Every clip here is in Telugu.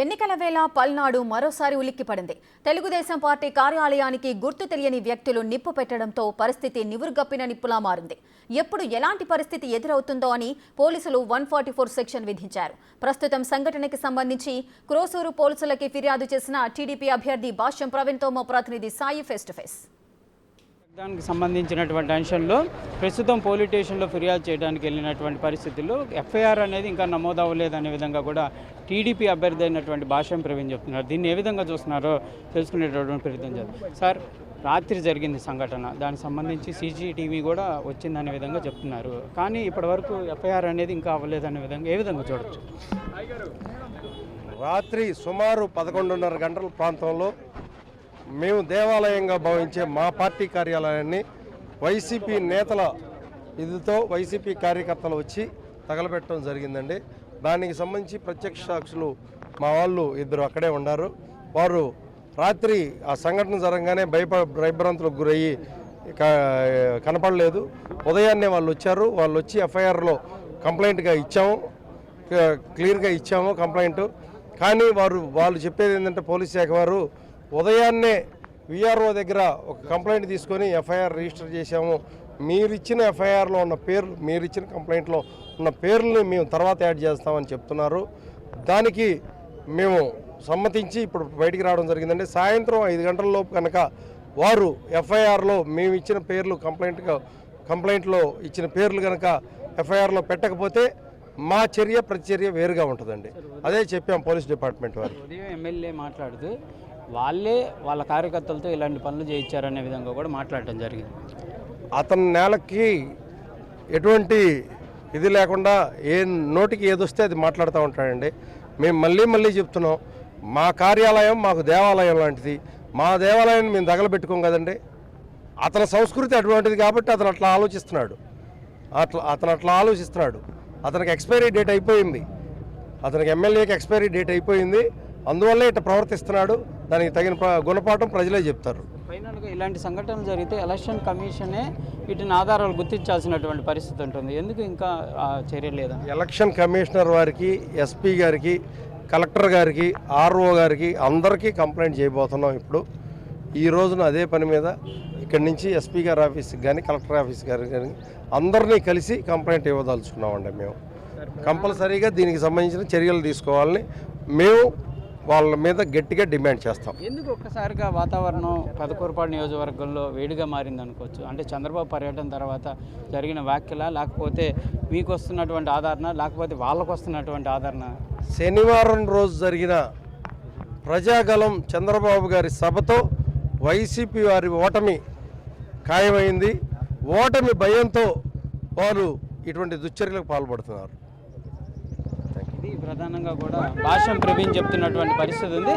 ఎన్నికల వేళ పల్నాడు మరోసారి ఉలిక్కిపడింది. తెలుగుదేశం పార్టీ కార్యాలయానికి గుర్తు తెలియని వ్యక్తులు నిప్పు పెట్టడంతో పరిస్థితి నివురుగప్పిన నిప్పులా మారింది. ఎప్పుడు ఎలాంటి పరిస్థితి ఎదురవుతుందో అని పోలీసులు 144 సెక్షన్ విధించారు. ప్రస్తుతం సంఘటనకి సంబంధించి క్రోసూరు పోలీసులకి ఫిర్యాదు చేసిన టీడీపీ అభ్యర్థి భాష్యం ప్రవీణ్తో మా ప్రతినిధి సాయి ఫేస్ టు ఫేస్. దానికి సంబంధించినటువంటి అంశంలో ప్రస్తుతం పోలీస్ స్టేషన్లో ఫిర్యాదు చేయడానికి వెళ్ళినటువంటి పరిస్థితుల్లో ఎఫ్ఐఆర్ అనేది ఇంకా నమోదు అవ్వలేదనే విధంగా కూడా టీడీపీ అభ్యర్థి అయినటువంటి భాష్యం ప్రవీణ్ చెప్తున్నారు. దీన్ని ఏ విధంగా చూస్తున్నారో తెలుసుకునేటటువంటి ప్రయత్నం చేస్తారు. సార్, రాత్రి జరిగింది సంఘటన, దానికి సంబంధించి సీసీటీవీ కూడా వచ్చిందనే విధంగా చెప్తున్నారు. కానీ ఇప్పటివరకు ఎఫ్ఐఆర్ అనేది ఇంకా అవ్వలేదనే విధంగా ఏ విధంగా చూడొచ్చు? రాత్రి సుమారు 11:30 గంటల ప్రాంతంలో మేము దేవాలయంగా భావించే మా పార్టీ కార్యాలయాన్ని వైసీపీ నేతల ఇదితో వైసీపీ కార్యకర్తలు వచ్చి తగలబెట్టడం జరిగిందండి. దానికి సంబంధించి ప్రత్యక్ష సాక్షులు మా వాళ్ళు ఇద్దరు అక్కడే ఉన్నారు. వారు రాత్రి ఆ సంఘటన జరగగానే భయభ్రాంతులకు గురయ్యి కనపడలేదు. ఉదయాన్నే వాళ్ళు వచ్చారు. వాళ్ళు వచ్చి ఎఫ్ఐఆర్లో కంప్లైంట్గా ఇచ్చాము, క్లియర్గా ఇచ్చాము కంప్లైంట్. కానీ వాళ్ళు చెప్పేది ఏంటంటే పోలీస్ శాఖ వారు ఉదయాన్నే విఆర్ఓ దగ్గర ఒక కంప్లైంట్ తీసుకొని ఎఫ్ఐఆర్ రిజిస్టర్ చేశాము, మీరిచ్చిన ఎఫ్ఐఆర్లో ఉన్న పేర్లు, మీరిచ్చిన కంప్లైంట్లో ఉన్న పేర్లని మేము తర్వాత యాడ్ చేస్తామని చెప్తున్నారు. దానికి మేము సమ్మతించి ఇప్పుడు బయటికి రావడం జరిగిందండి. సాయంత్రం 5 గంటల లోపు కనుక వారు ఎఫ్ఐఆర్లో మేము ఇచ్చిన పేర్లు కంప్లైంట్లో ఇచ్చిన పేర్లు కనుక ఎఫ్ఐఆర్లో పెట్టకపోతే మా ప్రతిచర్య వేరుగా ఉంటుందండి. అదే చెప్పాం పోలీస్ డిపార్ట్మెంట్ వారు. ఉదయం ఎమ్మెల్యే మాట్లాడుతూ వాళ్ళ కార్యకర్తలతో ఇలాంటి పనులు చేయించారనే విధంగా కూడా మాట్లాడటం జరిగింది. అతని నేలకి ఎటువంటి ఇది లేకుండా నోటికి ఏదొస్తే అది మాట్లాడుతూ ఉంటాడండి. మేము మళ్ళీ చెప్తున్నాం, మా కార్యాలయం మాకు దేవాలయం లాంటిది. మా దేవాలయాన్ని మేము తగలబెట్టుకోం కదండి. అతని సంస్కృతి అటువంటిది కాబట్టి అతను అట్లా ఆలోచిస్తున్నాడు. అతనికి ఎక్స్పైరీ డేట్ అయిపోయింది. అతనికి ఎమ్మెల్యేకి ఎక్స్పైరీ డేట్ అయిపోయింది. అందువల్లే ఇట్లా ప్రవర్తిస్తున్నాడు. దానికి తగిన గుణపాఠం ప్రజలే చెప్తారు. ఫైనల్గా ఇలాంటి సంఘటనలు జరిగితే ఎలక్షన్ కమిషనే వీటిని ఆధారాలు గుర్తించాల్సినటువంటి పరిస్థితి ఉంటుంది. ఎందుకు ఇంకా చర్య లేదా? ఎలక్షన్ కమిషనర్ వారికి, ఎస్పీ గారికి, కలెక్టర్ గారికి, ఆర్ఓ గారికి అందరికీ కంప్లైంట్ చేయబోతున్నాం. ఇప్పుడు ఈ రోజున అదే పని మీద ఇక్కడి నుంచి ఎస్పీ గారి ఆఫీస్కి కానీ, కలెక్టర్ ఆఫీస్ గారికి కానీ అందరినీ కలిసి కంప్లైంట్ ఇవ్వదలుచుకున్నామండి. మేము కంపల్సరీగా దీనికి సంబంధించిన చర్యలు తీసుకోవాలని మేము వాళ్ళ మీద గట్టిగా డిమాండ్ చేస్తాం. ఎందుకు ఒక్కసారిగా వాతావరణం పెదకూరుపాడు నియోజకవర్గంలో వేడిగా మారింది అనుకోవచ్చు? అంటే చంద్రబాబు పర్యటన తర్వాత జరిగిన వ్యాఖ్యల, లేకపోతే మీకు వస్తున్నటువంటి ఆదరణ, లేకపోతే వాళ్ళకు వస్తున్నటువంటి ఆదరణ? శనివారం రోజు జరిగిన ప్రజాగలం చంద్రబాబు గారి సభతో వైసీపీ వారి ఓటమి ఖాయమైంది. ఓటమి భయంతో వారు ఇటువంటి దుశ్చర్యలకు పాల్పడుతున్నారు. ఇది ప్రధానంగా కూడా భాష్యం ప్రవీణ్ చెప్తున్నటువంటి పరిస్థితి ఉంది.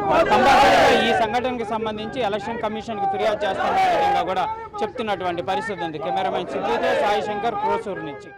ఈ సంఘటనకి సంబంధించి ఎలక్షన్ కమిషన్కి ఫిర్యాదు చేస్తున్న విధంగా కూడా చెప్తున్నటువంటి పరిస్థితి ఉంది. కెమెరామెన్ సిద్ధితో సాయి శంకర్, క్రోసూరు నుంచి.